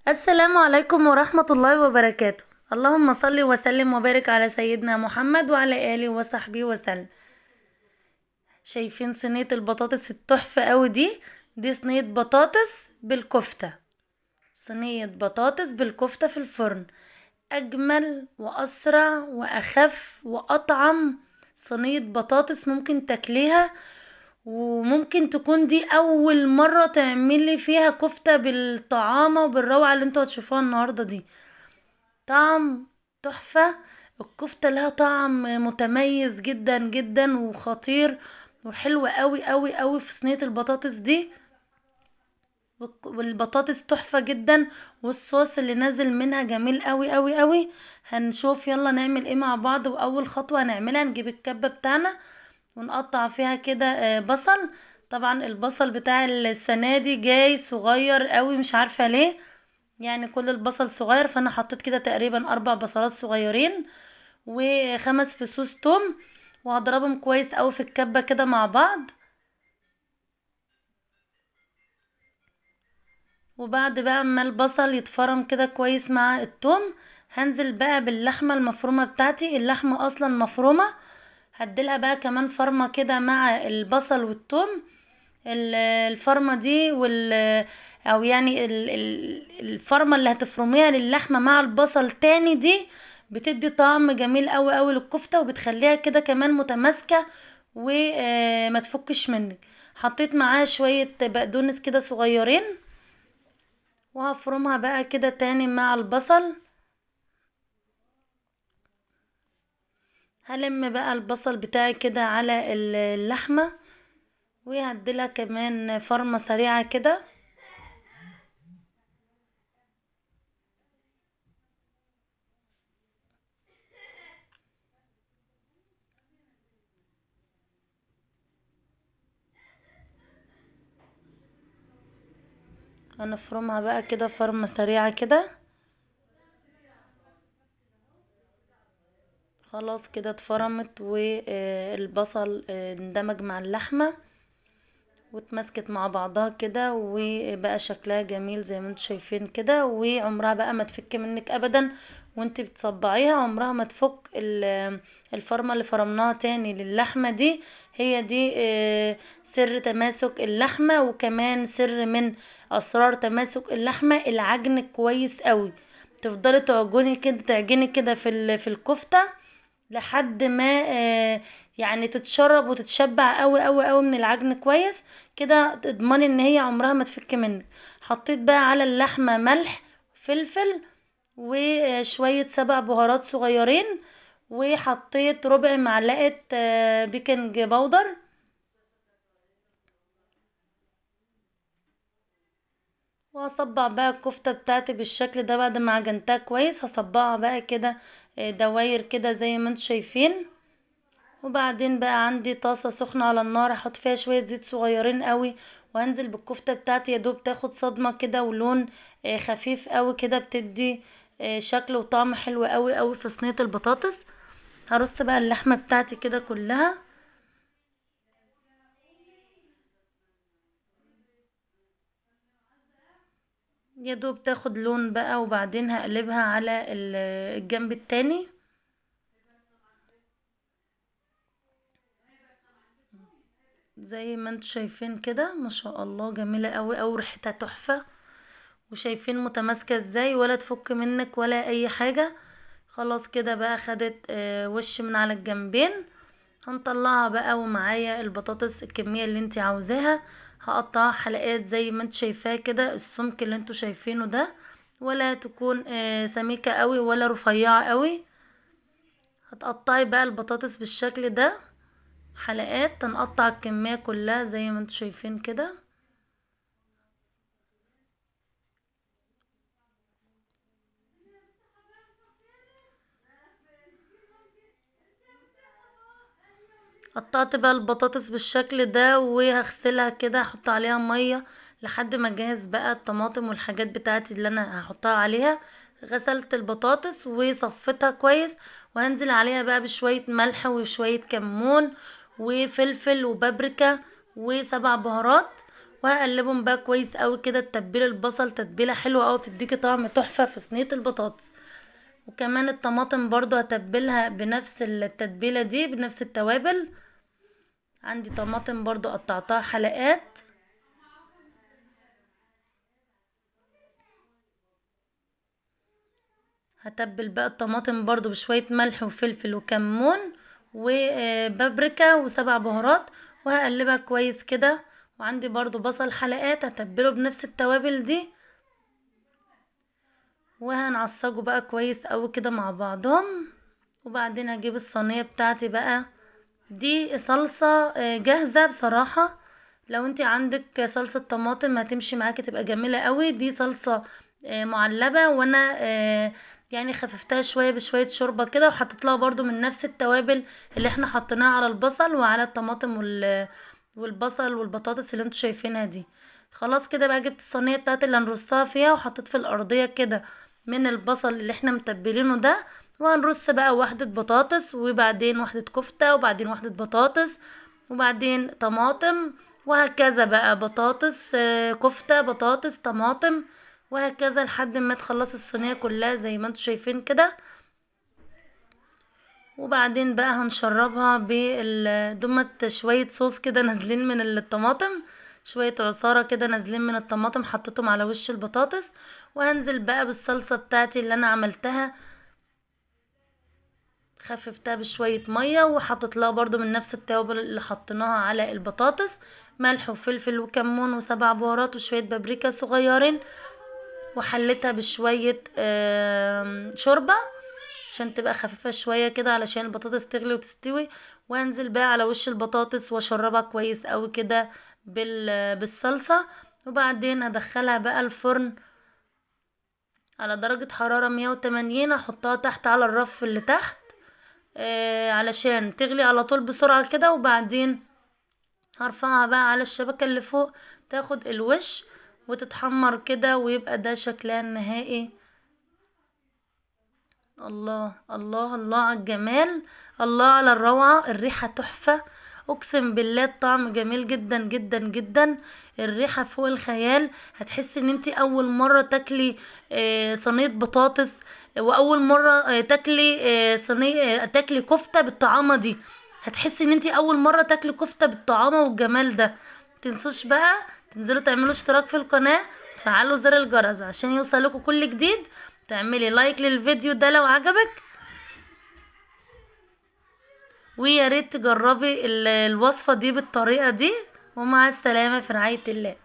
السلام عليكم ورحمة الله وبركاته. اللهم صل وسلم وبارك على سيدنا محمد وعلى آله وصحبه وسلم. شايفين صينية البطاطس التحفة قوي دي صينية بطاطس بالكفتة. صينية بطاطس بالكفتة في الفرن، أجمل وأسرع وأخف وأطعم صينية بطاطس ممكن تاكليها. وممكن تكون دي أول مرة تعملي فيها كفتة بالطعامة وبالروعة اللي انتوا هتشوفوها النهاردة دي. طعم تحفة. الكفتة لها طعم متميز جدا جدا وخطير وحلو قوي قوي قوي في صينية البطاطس دي. والبطاطس تحفة جدا، والصوص اللي نازل منها جميل قوي قوي قوي. هنشوف يلا نعمل ايه مع بعض. واول خطوة هنعملها نجيب الكبة بتاعنا ونقطع فيها كده بصل. طبعا البصل بتاع السنة دي جاي صغير قوي، مش عارفة ليه. يعني كل البصل صغير، فانا حطيت كده تقريبا 4 بصلات صغيرين و5 فصوص توم، وهضربهم كويس قوي في الكبة كده مع بعض. وبعد بقى ما البصل يتفرم كده كويس مع التوم، هنزل بقى باللحمة المفرومة بتاعتي. اللحمة اصلا مفرومة، هديلها بقى كمان فرمة كده مع البصل والثوم. الفرمة دي او يعني الفرمة اللي هتفرميها للحمة مع البصل تاني دي بتدي طعم جميل قوي قوي للكفتة، وبتخليها كده كمان متماسكة وما تفكش منك. حطيت معاها شوية بقدونس كده صغيرين، وهفرمها بقى كده تاني مع البصل. هلم بقى البصل بتاعي كده على اللحمة، وهديلها كمان فرمة سريعة كده. هنفرمها بقى كده فرمة سريعة كده. خلاص كده اتفرمت، والبصل اندمج مع اللحمة واتمسكت مع بعضها كده، وبقى شكلها جميل زي ما انتوا شايفين كده. وعمرها بقى ما تفك منك ابدا، وانت بتصبعيها عمرها ما تفك. الفرمة اللي فرمناها تاني للحمة دي هي دي سر تماسك اللحمة، وكمان سر من اسرار تماسك اللحمة العجن كويس قوي. تفضلي تعجني كده تعجني كده في الكفتة لحد ما يعني تتشرب وتتشبع قوي قوي قوي من العجن كويس كده. تضمني ان هي عمرها ما تفك منك. حطيت بقى على اللحمة ملح، فلفل، وشوية 7 بهارات صغيرين، وحطيت ربع معلقة بيكنج باودر. وهصبع بقى الكفتة بتاعتي بالشكل ده. بعد ما عجنتها كويس هصبعها بقى كده دواير كده زي ما انتوا شايفين. وبعدين بقى عندي طاسة سخنة على النار، احط فيها شوية زيت صغيرين قوي، وهنزل بالكفتة بتاعتي يا دوب تاخد صدمة كده ولون خفيف قوي كده، بتدي شكل وطعم حلو قوي قوي في صينية البطاطس. هرص بقى اللحمة بتاعتي كده كلها. يا دوب تاخد لون بقى، وبعدين هقلبها على الجنب التاني. زي ما انتوا شايفين كده ما شاء الله جميلة قوي قوي، ريحتها تحفة. وشايفين متماسكة ازاي، ولا تفك منك ولا اي حاجة. خلاص كده بقى خدت وش من على الجنبين. هنطلعها بقى، ومعايا البطاطس الكمية اللي انتي عاوزاها. هقطعها حلقات زي ما انتوا شايفاه كده، السمك اللي انتوا شايفينه ده، ولا تكون سميكة قوي ولا رفيعة قوي. هتقطعي بقى البطاطس بالشكل ده حلقات. هنقطع الكمية كلها زي ما انتوا شايفين كده. قطعت بقى البطاطس بالشكل ده، وهغسلها كده احط عليها مية لحد ما اجهز بقى الطماطم والحاجات بتاعتي اللي انا هحطها عليها. غسلت البطاطس وصفتها كويس، وهنزل عليها بقى بشوية ملح وشوية كمون وفلفل وبابريكا و7 بهارات. وهقلبهم بقى كويس قوي كده. تتبيل البصل تتبيله حلوه قوي، بتديكي طعم تحفه في صينيه البطاطس. وكمان الطماطم برضو هتبلها بنفس التتبيله دي، بنفس التوابل. عندي طماطم برضو قطعتها حلقات. هتبل بقى الطماطم برضو بشوية ملح وفلفل وكمون وبابريكا وسبع بهارات، وهقلبها كويس كده. وعندي برضو بصل حلقات هتبله بنفس التوابل دي، وهنعصجه بقى كويس قوي كده مع بعضهم. وبعدين هجيب الصينية بتاعتي بقى. دي صلصة جاهزة بصراحة. لو انتي عندك صلصة طماطم هتمشي معاكي تبقى جميلة قوي. دي صلصة معلبة، وانا يعني خففتها شوية بشوية شوربة كده، وحطيت لها برضو من نفس التوابل اللي احنا حطيناها على البصل وعلى الطماطم والبصل والبطاطس اللي انتوا شايفينها دي. خلاص كده بقى جبت الصينية بتاعتي اللي هنرصها فيها، وحطيت في الارضية كده من البصل اللي احنا متبلينه ده. وهنرص بقى واحدة بطاطس، وبعدين واحدة كفتة، وبعدين واحدة بطاطس، وبعدين طماطم، وهكذا بقى بطاطس كفتة بطاطس طماطم، وهكذا لحد ما تخلص الصينية كلها زي ما انتوا شايفين كده. وبعدين بقى هنشربها دمت شوية صوص كده نازلين من الطماطم، شوية عصارة كده نازلين من الطماطم حطيتهم على وش البطاطس. وهنزل بقى بالصلصة بتاعتي اللي انا عملتها، خففتها بشوية مية، وحطيت لها برضو من نفس التوابل اللي حطيناها على البطاطس، ملح وفلفل وكمون وسبع بهارات وشوية بابريكا صغيرين. وحليتها بشوية شوربة عشان تبقى خفيفة شوية كده، علشان البطاطس تغلي وتستوي. وهنزل بقى على وش البطاطس واشربها كويس قوي كده بالصلصة. وبعدين هدخلها بقى الفرن على درجة حرارة 180. احطها تحت على الرف اللي تحت علشان تغلي على طول بسرعة كده. وبعدين هرفعها بقى على الشبكة اللي فوق تاخد الوش وتتحمر كده، ويبقى ده شكلها النهائي. الله الله الله على الجمال، الله على الروعة. الريحة تحفة، اقسم بالله الطعم جميل جدا جدا جدا. الريحة فوق الخيال. هتحسي ان انتي اول مرة تاكلي صينية بطاطس، واول مرة تاكلي صينية تاكلي كفتة بالطعامة دي. هتحسي ان انتي اول مرة تاكلي كفتة بالطعامة والجمال ده. متنسوش بقى تنزلوا تعملوا اشتراك في القناة، تفعلوا زر الجرس عشان يوصلكوا كل جديد، تعملي لايك للفيديو ده لو عجبك، ويا ريت تجربي الوصفة دي بالطريقة دي. ومع السلامة في رعاية الله.